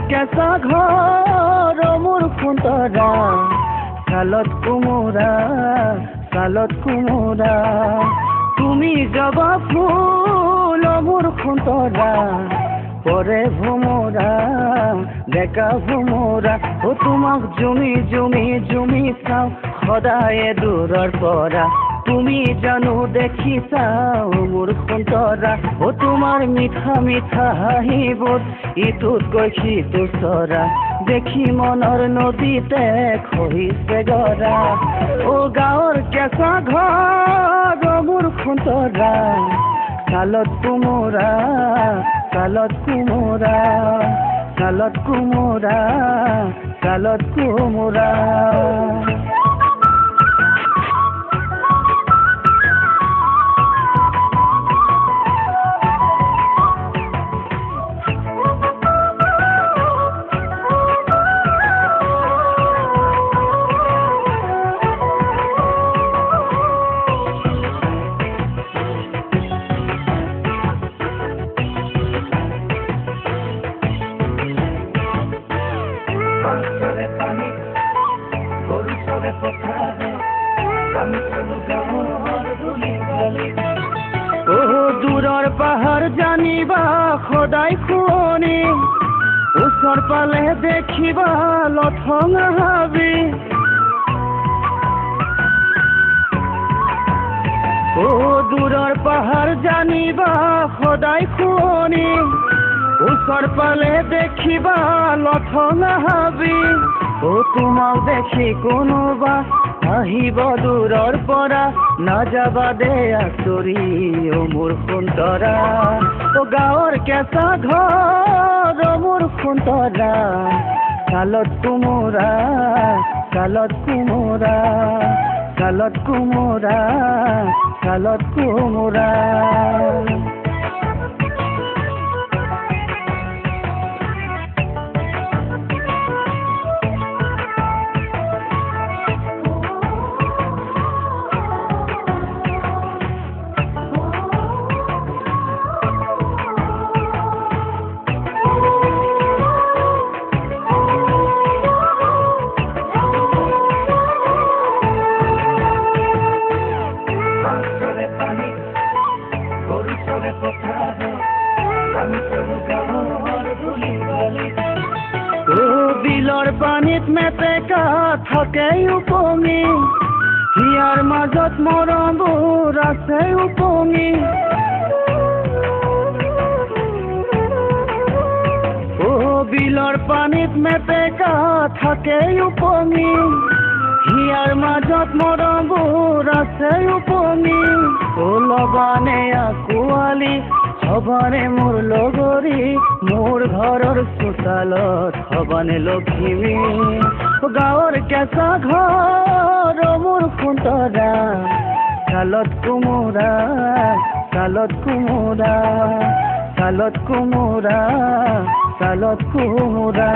কেঁচা ঘৰ মোৰ খুন্তৰা চালত কোমোৰা তুমি জবা ফুল মোৰ খুন্তৰা পৰে ভোমোৰা ডেকা ভোমোৰা ও তোমাক জুমি জুমি জুমি চাওঁ সদায় দূৰৰ পৰা তুমি জানো দেখি চাও মোৰ খুন্তৰা ও তোমাৰ মিঠা মিঠা হাঁহিবোৰ ইটোতকৈ সিটো চৰা দেখি মনৰ নদীতে খহিছে গৰা ও গাঁৱৰ কেঁচা ঘৰ মোৰ খুন্তৰা চালত কোমোৰা চালত কোমোৰা চালত কোমোৰা চালত কোমোৰা দূৰৰ পাহাৰ জানিবা সদায় শুৱনি ওচৰ পালে দেখিবা লঠঙা হাবি দূৰৰ পাহাৰ জানিবা সদায় শুৱনি ওচৰ পালে দেখিবা লঠঙা হাবি তোমাক দেখি কোনোবা আহিব দূৰৰ পৰা নাযাবা দে আচৰি মোৰ খুন্তৰা গাঁৱৰ কেঁচা ঘৰ মোৰ খুন্তৰা চালত কোমোৰা চালত কোমোৰা চালত কোমোৰা চালত কোমোৰা বিলৰ পানীত মেটেকা থাকে উপঙি হিয়াৰ মাজত মৰমবোৰ আছে উপঙি বিলৰ পানীত মেটেকা থাকে উপঙি হিয়াৰ মাজত মৰমবোৰ আছে উপঙি লগানে আকুৱালি হবানে মোৰ লগৰী মোৰ ঘৰৰ চোতালত হবানে লখিমী গাঁৱৰ কেঁচা ঘৰ মোৰ খুন্তৰা চালত কোমোৰা চালত কোমোৰা চালত কোমোৰা চালত কোমোৰা